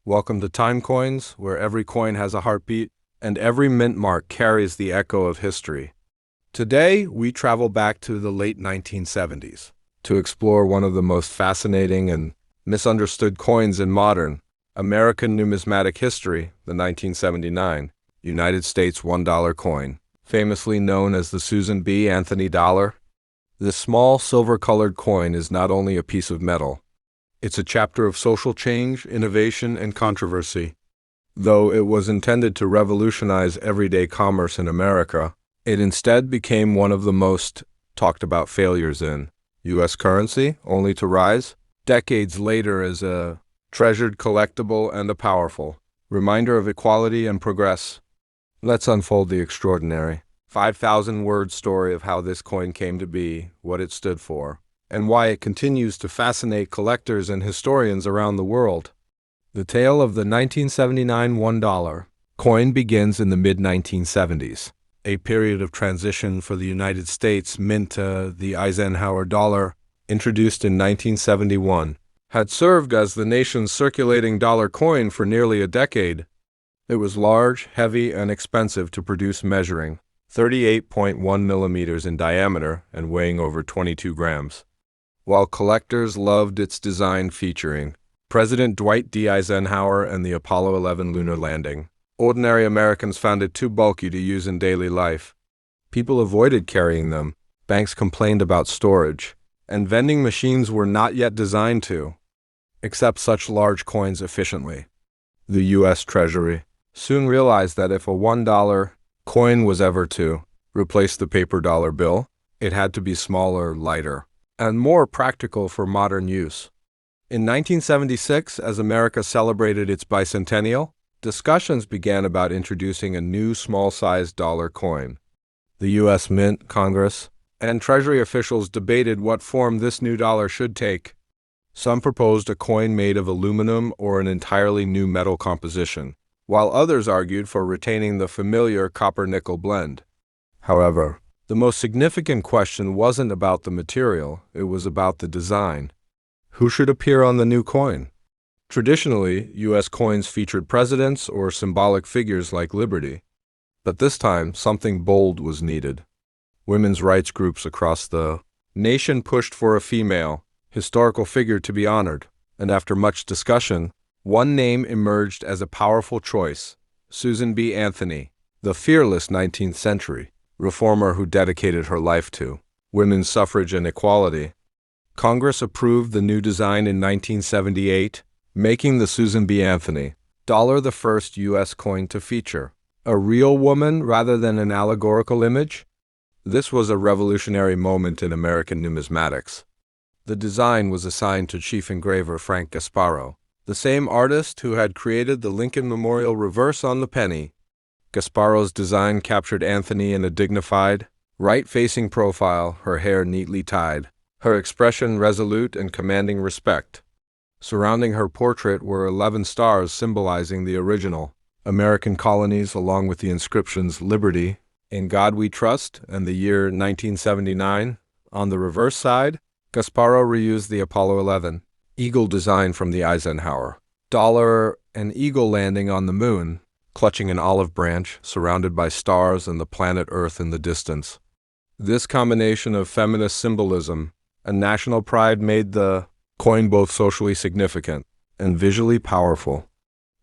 Welcome to Time Coins, where every coin has a heartbeat and every mint mark carries the echo of history. Today, we travel back to the late 1970s to explore one of the most fascinating and misunderstood coins in modern American numismatic history, the 1979 United States $1 coin, famously known as the Susan B. Anthony dollar. This small silver-colored coin is not only a piece of metal, it's a chapter of social change, innovation, and controversy. Though it was intended to revolutionize everyday commerce in America, it instead became one of the most talked about failures in U.S. currency, only to rise decades later as a treasured collectible and a powerful reminder of equality and progress. Let's unfold the extraordinary 5,000-word story of how this coin came to be, what it stood for, and why it continues to fascinate collectors and historians around the world. The tale of the 1979 $1 coin begins in the mid-1970s, a period of transition for the United States mint to the Eisenhower dollar, introduced in 1971, had served as the nation's circulating dollar coin for nearly a decade. It was large, heavy, and expensive to produce, measuring 38.1 millimeters in diameter and weighing over 22 grams. While collectors loved its design featuring President Dwight D. Eisenhower and the Apollo 11 lunar landing, ordinary Americans found it too bulky to use in daily life. People avoided carrying them, banks complained about storage, and vending machines were not yet designed to accept such large coins efficiently. The U.S. Treasury soon realized that if a $1 coin was ever to replace the paper dollar bill, it had to be smaller, lighter, and more practical for modern use. In 1976, as America celebrated its bicentennial, discussions began about introducing a new small-sized dollar coin. The U.S. Mint, Congress, and Treasury officials debated what form this new dollar should take. Some proposed a coin made of aluminum or an entirely new metal composition, while others argued for retaining the familiar copper-nickel blend. However, the most significant question wasn't about the material, it was about the design. Who should appear on the new coin? Traditionally, U.S. coins featured presidents or symbolic figures like liberty. But this time, something bold was needed. Women's rights groups across the nation pushed for a female, historical figure to be honored, and after much discussion, one name emerged as a powerful choice: Susan B. Anthony, the fearless 19th century reformer who dedicated her life to women's suffrage and equality. Congress approved the new design in 1978, making the Susan B. Anthony dollar the first U.S. coin to feature a real woman rather than an allegorical image. This was a revolutionary moment in American numismatics. The design was assigned to chief engraver Frank Gasparo, the same artist who had created the Lincoln Memorial reverse on the penny. Gasparo's design captured Anthony in a dignified, right-facing profile, her hair neatly tied, her expression resolute and commanding respect. Surrounding her portrait were 11 stars symbolizing the original American colonies, along with the inscriptions "Liberty," "In God We Trust," and the year 1979. On the reverse side, Gasparo reused the Apollo 11 eagle design from the Eisenhower dollar, an eagle landing on the moon, clutching an olive branch, surrounded by stars and the planet Earth in the distance. This combination of feminist symbolism and national pride made the coin both socially significant and visually powerful.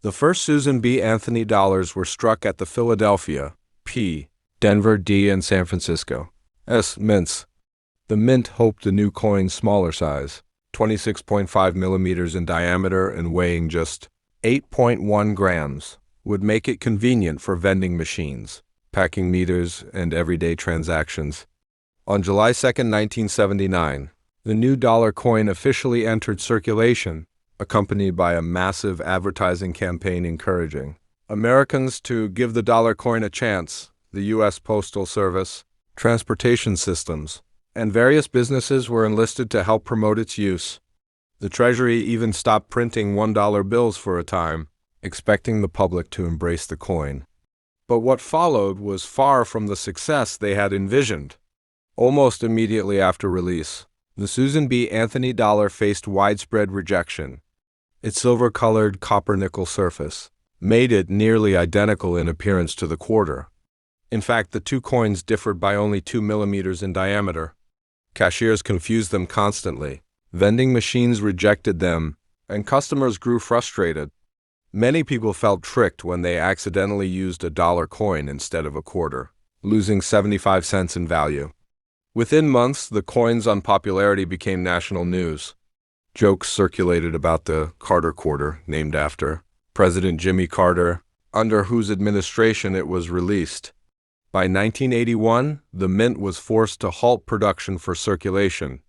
The first Susan B. Anthony dollars were struck at the Philadelphia, P., Denver, D., and San Francisco S. mints. The mint hoped the new coin's smaller size, 26.5 millimeters in diameter and weighing just 8.1 grams, would make it convenient for vending machines, packing meters, and everyday transactions. On July 2, 1979, the new dollar coin officially entered circulation, accompanied by a massive advertising campaign encouraging Americans to give the dollar coin a chance. The U.S. Postal Service, transportation systems, and various businesses were enlisted to help promote its use. The Treasury even stopped printing $1 bills for a time, expecting the public to embrace the coin. But what followed was far from the success they had envisioned. Almost immediately after release, the Susan B. Anthony dollar faced widespread rejection. Its silver-colored copper-nickel surface made it nearly identical in appearance to the quarter. In fact, the two coins differed by only 2 millimeters in diameter. Cashiers confused them constantly. Vending machines rejected them, and customers grew frustrated. Many people felt tricked when they accidentally used a dollar coin instead of a quarter, losing 75 cents in value. Within months, the coin's unpopularity became national news. Jokes circulated about the Carter quarter, named after President Jimmy Carter, under whose administration it was released. By 1981, the mint was forced to halt production for circulation.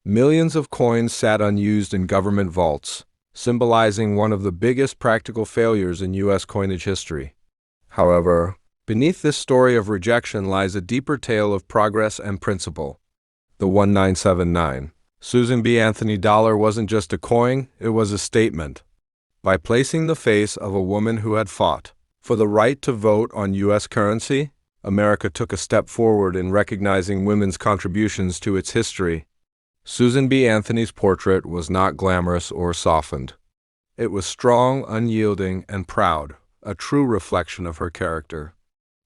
Millions of coins sat unused in government vaults, symbolizing one of the biggest practical failures in U.S. coinage history. However, beneath this story of rejection lies a deeper tale of progress and principle. The 1979 Susan B. Anthony dollar wasn't just a coin, it was a statement. By placing the face of a woman who had fought for the right to vote on U.S. currency, America took a step forward in recognizing women's contributions to its history. Susan B. Anthony's portrait was not glamorous or softened. It was strong, unyielding, and proud, a true reflection of her character.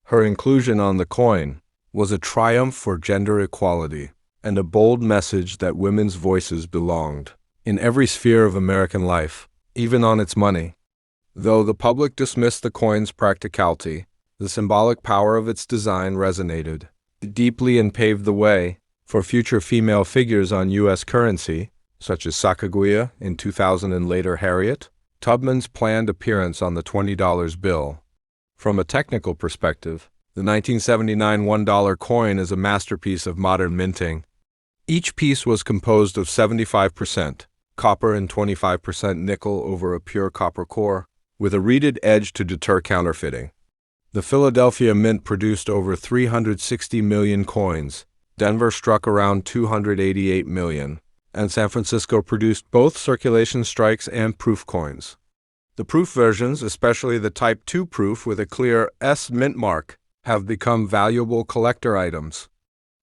Her inclusion on the coin was a triumph for gender equality and a bold message that women's voices belonged in every sphere of American life, even on its money. Though the public dismissed the coin's practicality, the symbolic power of its design resonated deeply and paved the way for future female figures on U.S. currency, such as Sacagawea in 2000 and later Harriet Tubman's planned appearance on the $20 bill. From a technical perspective, the 1979 $1 coin is a masterpiece of modern minting. Each piece was composed of 75% copper and 25% nickel over a pure copper core, with a reeded edge to deter counterfeiting. The Philadelphia Mint produced over 360 million coins, Denver struck around 288 million, and San Francisco produced both circulation strikes and proof coins. The proof versions, especially the Type 2 proof with a clear S mint mark, have become valuable collector items.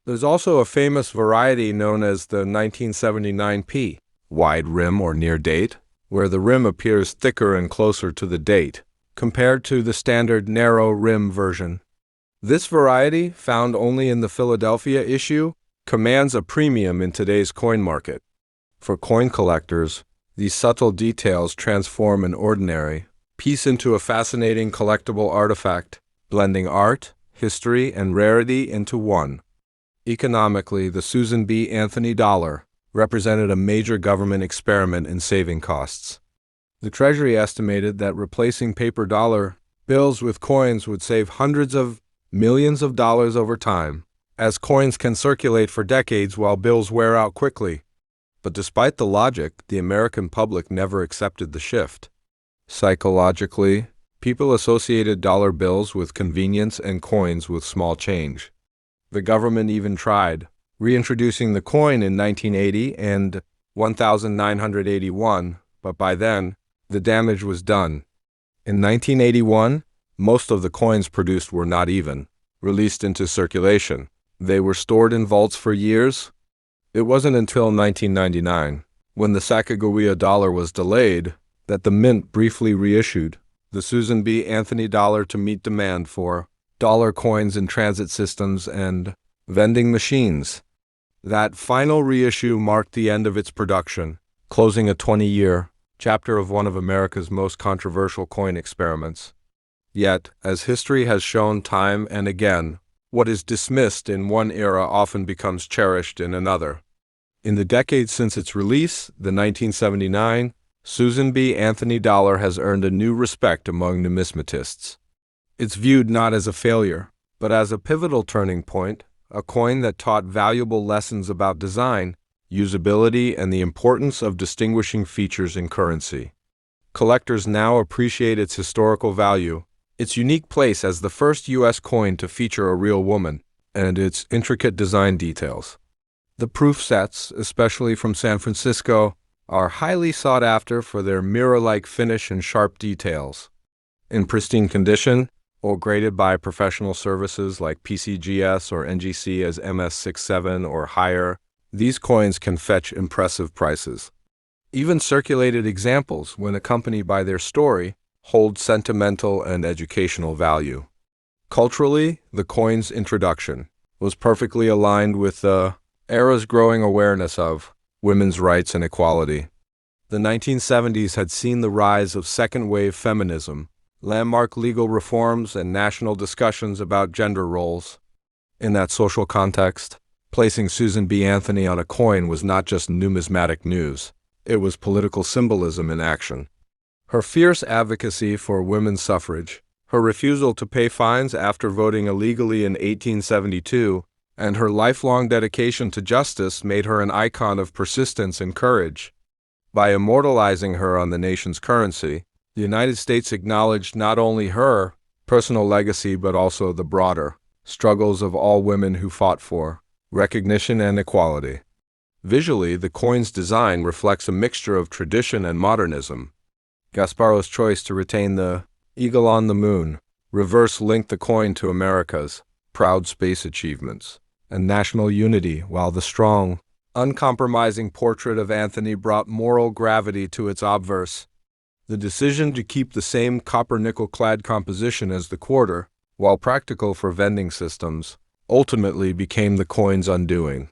There's also a famous variety known as the 1979P, wide rim or near date, where the rim appears thicker and closer to the date, compared to the standard narrow rim version. This variety, found only in the Philadelphia issue, commands a premium in today's coin market. For coin collectors, these subtle details transform an ordinary piece into a fascinating collectible artifact, blending art, history, and rarity into one. Economically, the Susan B. Anthony dollar represented a major government experiment in saving costs. The Treasury estimated that replacing paper dollar bills with coins would save hundreds of millions of dollars over time, as coins can circulate for decades while bills wear out quickly. But despite the logic, the American public never accepted the shift. Psychologically, people associated dollar bills with convenience and coins with small change. The government even tried reintroducing the coin in 1980 and 1981, but by then, the damage was done. In 1981, most of the coins produced were not even released into circulation. They were stored in vaults for years. It wasn't until 1999, when the Sacagawea dollar was delayed, that the mint briefly reissued the Susan B. Anthony dollar to meet demand for dollar coins in transit systems and vending machines. That final reissue marked the end of its production, closing a 20-year chapter of one of America's most controversial coin experiments. Yet, as history has shown time and again, what is dismissed in one era often becomes cherished in another. In the decades since its release, the 1979 Susan B. Anthony dollar has earned a new respect among numismatists. It's viewed not as a failure, but as a pivotal turning point, a coin that taught valuable lessons about design, usability, and the importance of distinguishing features in currency. Collectors now appreciate its historical value, its unique place as the first U.S. coin to feature a real woman, and its intricate design details. The proof sets, especially from San Francisco, are highly sought after for their mirror-like finish and sharp details. In pristine condition, or graded by professional services like PCGS or NGC as MS67 or higher, these coins can fetch impressive prices. Even circulated examples, when accompanied by their story, hold sentimental and educational value. Culturally, the coin's introduction was perfectly aligned with the era's growing awareness of women's rights and equality. The 1970s had seen the rise of second-wave feminism, landmark legal reforms, and national discussions about gender roles. In that social context, placing Susan B. Anthony on a coin was not just numismatic news. It was political symbolism in action. Her fierce advocacy for women's suffrage, her refusal to pay fines after voting illegally in 1872, and her lifelong dedication to justice made her an icon of persistence and courage. By immortalizing her on the nation's currency, the United States acknowledged not only her personal legacy but also the broader struggles of all women who fought for recognition and equality. Visually, the coin's design reflects a mixture of tradition and modernism. Gasparo's choice to retain the eagle on the moon reverse-linked the coin to America's proud space achievements and national unity, while the strong, uncompromising portrait of Anthony brought moral gravity to its obverse. The decision to keep the same copper-nickel-clad composition as the quarter, while practical for vending systems, ultimately became the coin's undoing.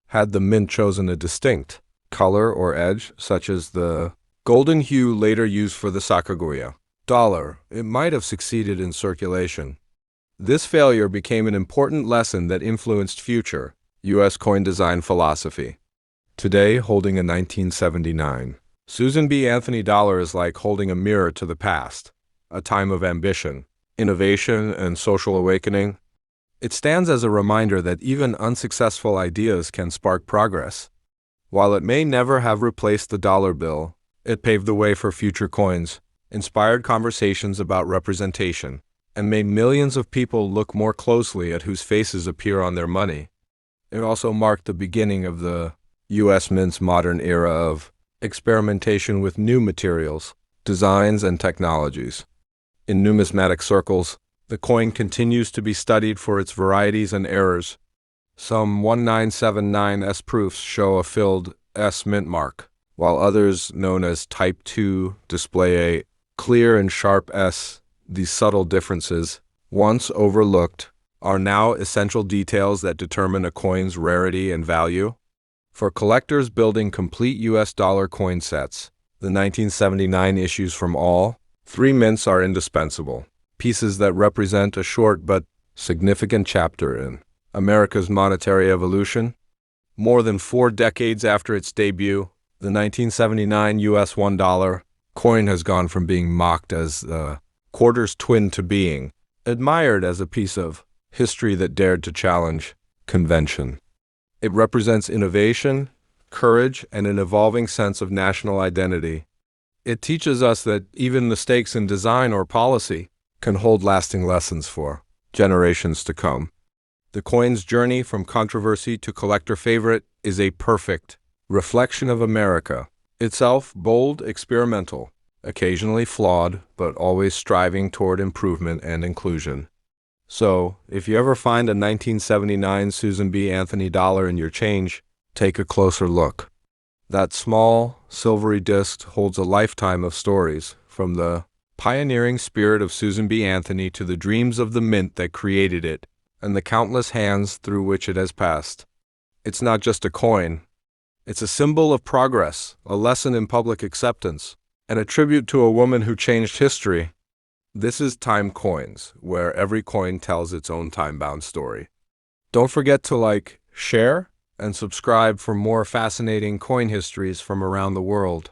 Had the mint chosen a distinct color or edge, such as the golden hue later used for the Sacagawea dollar, it might have succeeded in circulation. This failure became an important lesson that influenced future U.S. coin design philosophy. Today, holding a 1979 Susan B. Anthony dollar is like holding a mirror to the past, a time of ambition, innovation, and social awakening. It stands as a reminder that even unsuccessful ideas can spark progress. While it may never have replaced the dollar bill, it paved the way for future coins, inspired conversations about representation, and made millions of people look more closely at whose faces appear on their money. It also marked the beginning of the U.S. Mint's modern era of experimentation with new materials, designs, and technologies. In numismatic circles, the coin continues to be studied for its varieties and errors. Some 1979S proofs show a filled S mint mark, while others, known as Type 2, display a clear and sharp S. These subtle differences, once overlooked, are now essential details that determine a coin's rarity and value. For collectors building complete U.S. dollar coin sets, the 1979 issues from all three mints are indispensable, pieces that represent a short but significant chapter in America's monetary evolution. More than 4 decades after its debut, the 1979 U.S. $1 coin has gone from being mocked as the quarter's twin to being admired as a piece of history that dared to challenge convention. It represents innovation, courage, and an evolving sense of national identity. It teaches us that even mistakes in design or policy can hold lasting lessons for generations to come. The coin's journey from controversy to collector favorite is a perfect reflection of America, itself bold, experimental, occasionally flawed, but always striving toward improvement and inclusion. So, if you ever find a 1979 Susan B. Anthony dollar in your change, take a closer look. That small, silvery disc holds a lifetime of stories, from the pioneering spirit of Susan B. Anthony to the dreams of the mint that created it, and the countless hands through which it has passed. It's not just a coin. It's a symbol of progress, a lesson in public acceptance, and a tribute to a woman who changed history. This is Time Coins, where every coin tells its own time-bound story. Don't forget to like, share, and subscribe for more fascinating coin histories from around the world.